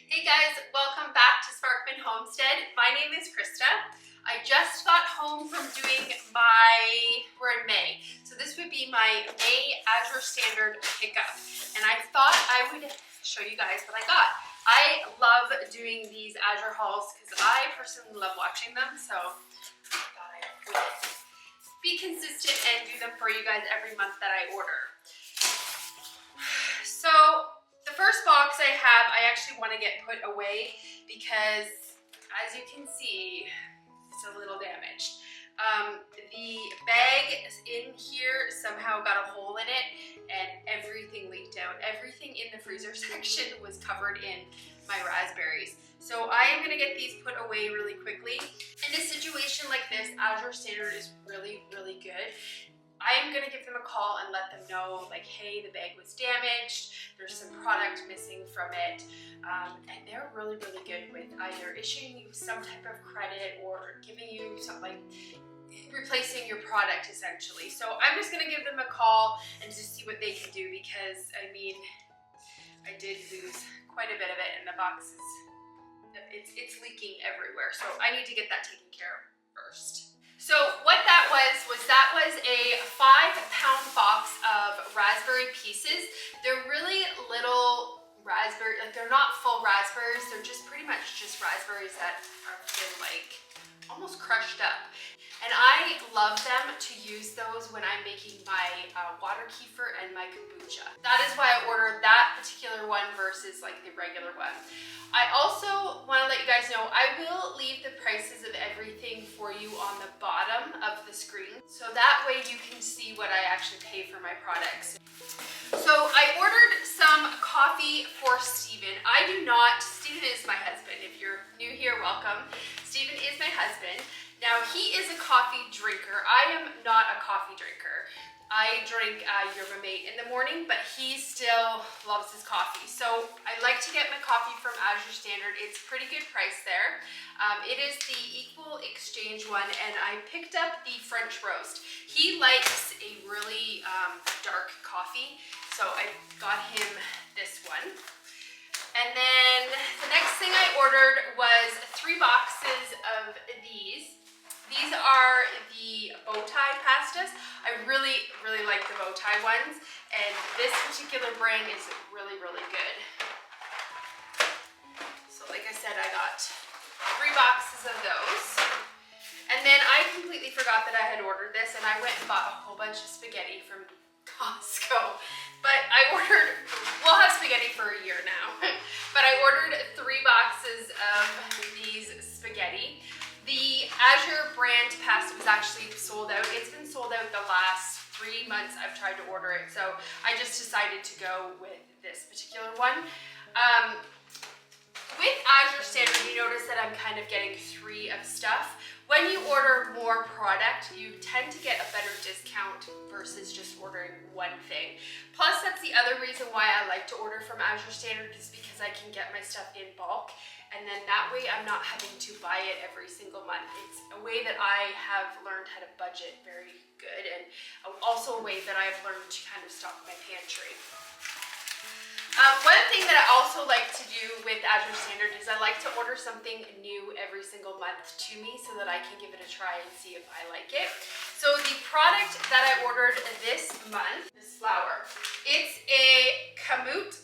Hey guys, welcome back to Sparkman Homestead. My name is Krista. I just got home from doing we're in May, so this would be my May Azure Standard pickup. And I thought I would show you guys what I got. I love doing these Azure hauls because I personally love watching them, so I thought I would be consistent and do them for you guys every month that I order. So the first box I have, I actually want to get put away because, as you can see, it's a little damaged. The bag in here somehow got a hole in it and everything leaked out. Everything in the freezer section was covered in my raspberries. So I am going to get these put away really quickly. In a situation like this, Azure Standard is really, really good. I'm going to give them a call and let them know, like, hey, the bag was damaged, there's some product missing from it, and they're really, really good with either issuing you some type of credit or giving you something, replacing your product essentially. So I'm just going to give them a call and just see what they can do because, I mean, I did lose quite a bit of it and the box is, it's leaking everywhere. So I need to get that taken care of first. So what that was a 5-pound box of raspberry pieces. They're really little raspberry, like they're not full raspberries. They're just pretty much just raspberries that are been like almost crushed up. And I love them to use those when I'm making my water kefir and my kombucha. That is why I ordered that particular one versus like the regular one. I also want to let you guys know I will leave the prices of everything for you on the bottom of the screen, so that way you can see what I actually pay for my products. So I ordered some coffee for Steven. Steven is my husband. If you're new here, welcome. Steven is my husband. Now, he is a coffee drinker. I am not a coffee drinker. I drink yerba mate in the morning, but he still loves his coffee. So I like to get my coffee from Azure Standard. It's pretty good price there. It is the Equal Exchange one, and I picked up the French roast. He likes a really dark coffee, so I got him this one. And then the next thing I ordered was 3 boxes of these. These are the bow tie pastas. I really, really like the bow tie ones, and this particular brand is really, really good. So like I said, I got 3 boxes of those. And then I completely forgot that I had ordered this, and I went and bought a whole bunch of spaghetti from Costco. But we'll have spaghetti for a year now. But I ordered 3 boxes of these spaghetti. The Azure brand pasta was actually sold out. It's been sold out the last 3 months I've tried to order it, so I just decided to go with this particular one. With Azure Standard, you notice that I'm kind of getting 3 of stuff. When you order more product, you tend to get a better discount versus just ordering one thing. Plus, that's the other reason why I like to order from Azure Standard, is because I can get my stuff in bulk. And then that way I'm not having to buy it every single month. It's a way that I have learned how to budget very good, and also a way that I've learned to kind of stock my pantry. One thing that I also like to do with Azure Standard is I like to order something new every single month to me so that I can give it a try and see if I like it. So the product that I ordered this month, this flour, it's a kamut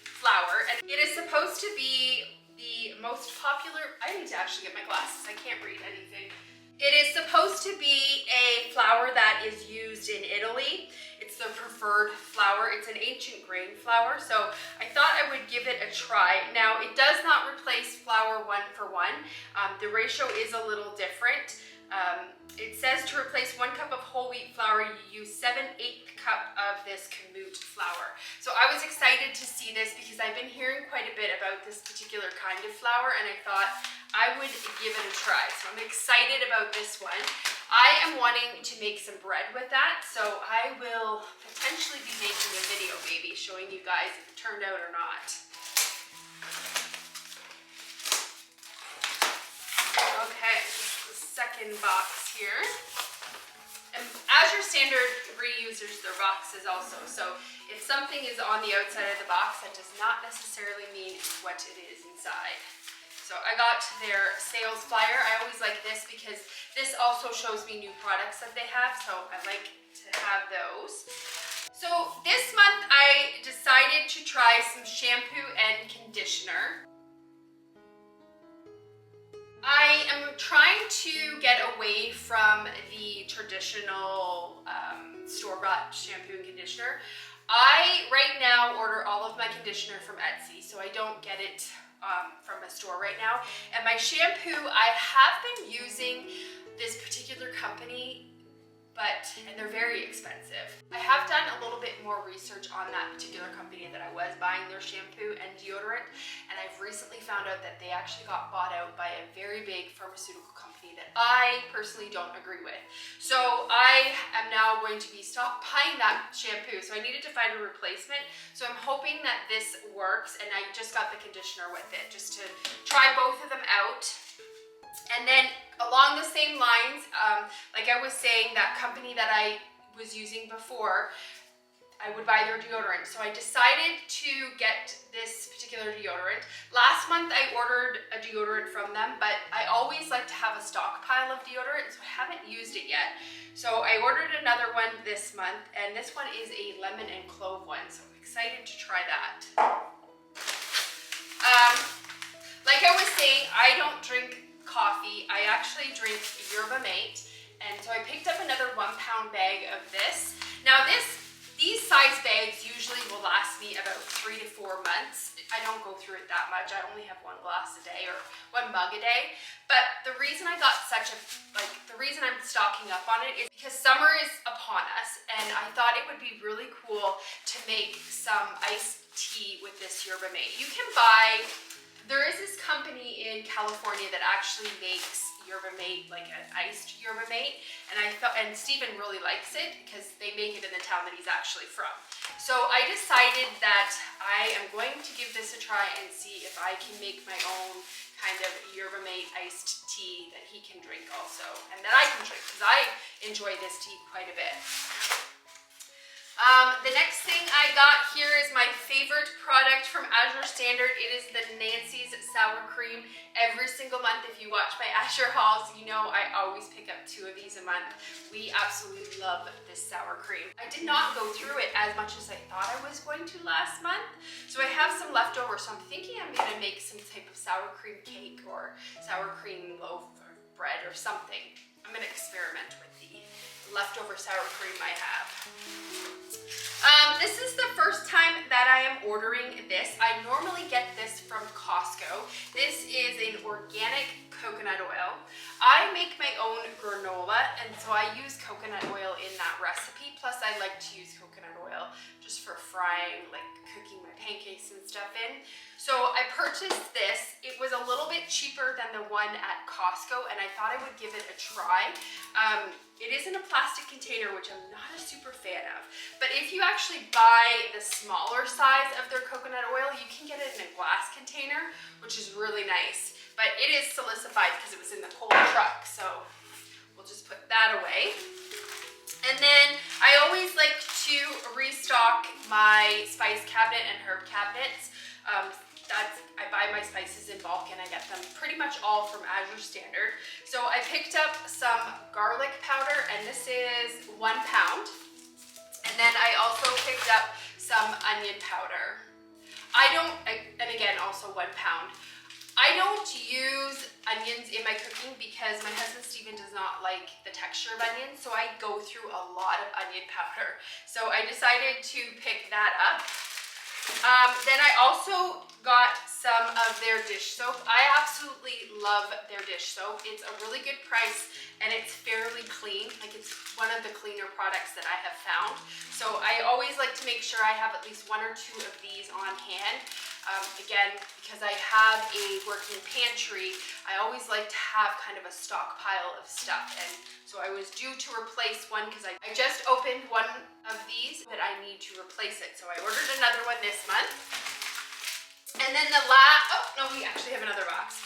flour, and it is supposed to be the most popular. I need to actually get my glasses, I can't read anything. It is supposed to be a flour that is used in Italy. It's the preferred flour. It's an ancient grain flour, so I thought I would give it a try. Now, it does not replace flour 1 for 1. The ratio is a little different. It says to replace 1 cup of whole wheat flour, you use 7/8 cup of this kamut flour. So I was excited to see this because I've been hearing quite a bit about this particular kind of flour, and I thought I would give it a try. So I'm excited about this one. I am wanting to make some bread with that, so I will potentially be making a video maybe showing you guys if it turned out or not. Okay, this is the second box here. And Azure Standard reuses their boxes also. So if something is on the outside of the box, that does not necessarily mean what it is inside. So I got their sales flyer. I always like this because this also shows me new products that they have. So I like to have those. So this month I decided to try some shampoo and conditioner. I am trying to get away from the traditional store-bought shampoo and conditioner. I right now order all of my conditioner from Etsy, so I don't get it from a store right now. And my shampoo, I have been using this particular company, and they're very expensive. I have done a little bit more research on that particular company that I was buying their shampoo and deodorant, and I've recently found out that they actually got bought out by a very big pharmaceutical company that I personally don't agree with. So I am now going to be stop buying that shampoo. So I needed to find a replacement. So I'm hoping that this works, and I just got the conditioner with it just to try both of them out. And then along the same lines, like I was saying, that company that I was using before, I would buy their deodorant. So I decided to get this particular deodorant. Last month I ordered a deodorant from them, but I always like to have a stockpile of deodorant, so I haven't used it yet. So I ordered another one this month, and this one is a lemon and clove one, so I'm excited to try that. Like I was saying, I don't drink coffee. I actually drink yerba mate, and so I picked up another 1 pound bag of this. Now these size bags usually will last me about 3 to 4 months. I don't go through it that much. I only have 1 glass a day or 1 mug a day. But the reason I got the reason I'm stocking up on it is because summer is upon us, and I thought it would be really cool to make some iced tea with this yerba mate. You can buy, there is this company in California that actually makes yerba mate, like an iced yerba mate, and Stephen really likes it because they make it in the town that he's actually from. So I decided that I am going to give this a try and see if I can make my own kind of yerba mate iced tea that he can drink also, and that I can drink, because I enjoy this tea quite a bit. The next thing I got here is my favorite product from Azure Standard. It is the Nancy's Sour Cream. Every single month, if you watch my Azure hauls, you know I always pick up 2 of these a month. We absolutely love this sour cream. I did not go through it as much as I thought I was going to last month, so I have some left over, so I'm thinking I'm going to make some type of sour cream cake or sour cream loaf or bread or something. I'm going to experiment with the leftover sour cream I have. This is the first time that I am ordering this. I normally get this from Costco. This is an organic coconut oil. I make my own granola, and so I use coconut oil in that recipe. Plus I like to use coconut oil just for frying, like cooking my pancakes and stuff in. So I purchased this. It was a little bit cheaper than the one at Costco, and I thought I would give it a try. It is in a plastic container, which I'm not a super fan of. But if you actually buy the smaller size of their coconut oil, you can get it in a glass container, which is really nice. But it is silicified because it was in the cold truck, so we'll just put that away. And then I always like to restock my spice cabinet and herb cabinets. I buy my spices in bulk, and I get them pretty much all from Azure Standard. So I picked up some garlic powder, and this is 1 pound. And then I also picked up some onion powder. And again, also 1 pound. I don't use onions in my cooking because my husband Stephen does not like the texture of onions, so I go through a lot of onion powder. So I decided to pick that up. Then I also got some of their dish soap. I absolutely love their dish soap. It's a really good price, and it's fairly clean. Like, it's one of the cleaner products that I have found. So I always like to make sure I have at least 1 or 2 of these on hand. Again, because I have a working pantry, I always like to have kind of a stockpile of stuff, and so I was due to replace one because I just opened one of these, but I need to replace it, so I ordered another one this month. And then we actually have another box.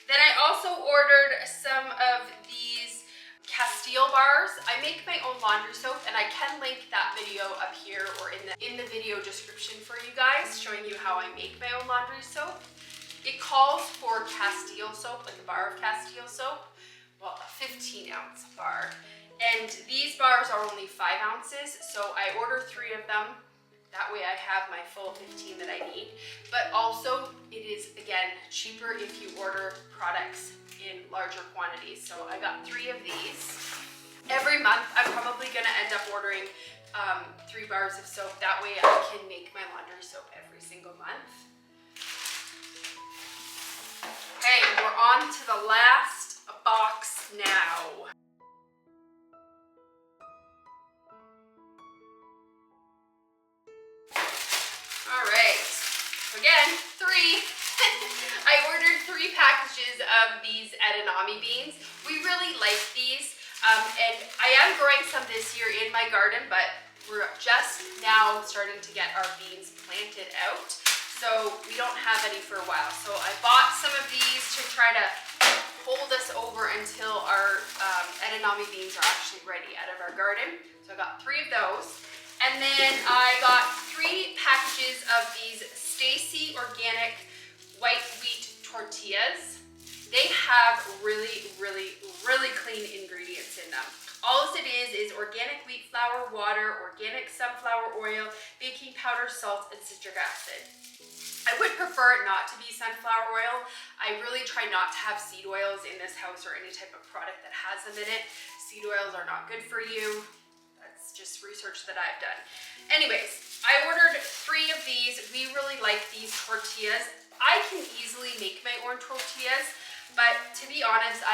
Then I also ordered some of these Castile bars. I make my own laundry soap, and I can link that video up here or in the video description for you guys, showing you how I make my own laundry soap. It calls for Castile soap, like a bar of Castile soap, well, a 15-ounce bar. And these bars are only 5 ounces, so I order 3 of them. That way I have my full 15 that I need. But also, it is, again, cheaper if you order products in larger quantities. So I got 3 of these. Every month, I'm probably gonna end up ordering 3 bars of soap. That way I can make my laundry soap every single month. Okay, we're on to the last box now. All right, again, 3. I ordered 3 packages of these edamame beans. We really like these, and I am growing some this year in my garden, but we're just now starting to get our beans planted out. So we don't have any for a while. So I bought some of these to try to hold us over until our edamame beans are actually ready out of our garden. So I got 3 of those. And then I got 3 packages of these Stacy organic white wheat tortillas. They have really, really, really clean ingredients in them. All it is organic wheat flour, water, organic sunflower oil, baking powder, salt, and citric acid. I would prefer it not to be sunflower oil. I really try not to have seed oils in this house or any type of product that has them in it. Seed oils are not good for you. That's just research that I've done. Anyways, I ordered 3 of these. We really like these tortillas. I can easily make my own tortillas, but to be honest,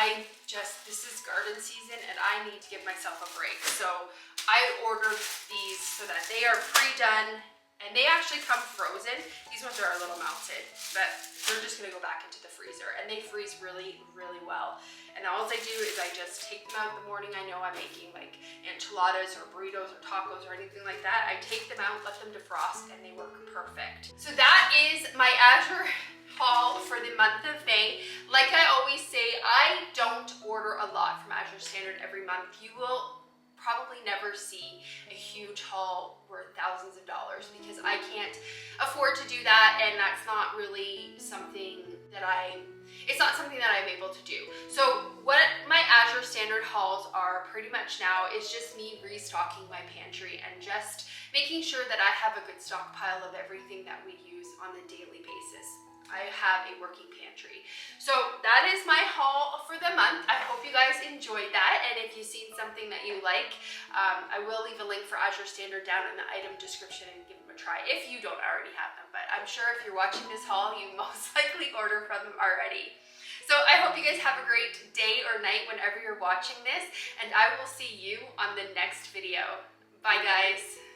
this is garden season and I need to give myself a break. So I ordered these so that they are pre-done. And they actually come frozen. These ones are a little melted, but they're just gonna go back into the freezer. And they freeze really, really well. And all I do is I just take them out in the morning. I know I'm making like enchiladas or burritos or tacos or anything like that. I take them out, let them defrost, and they work perfect. So that is my Azure haul for the month of May. Like I always say, I don't order a lot from Azure Standard every month. You will probably never see a huge haul worth thousands of dollars because I can't afford to do that, and that's not really something that it's not something that I'm able to do. So what my Azure Standard hauls are pretty much now is just me restocking my pantry and just making sure that I have a good stockpile of everything that we use on a daily basis. I have a working pantry. So that is my haul for the month. I hope you guys enjoyed that, and if you've seen something that you like, I will leave a link for Azure Standard down in the item description and give them a try if you don't already have them. But I'm sure if you're watching this haul, you most likely order from them already. So I hope you guys have a great day or night whenever you're watching this, and I will see you on the next video. Bye guys.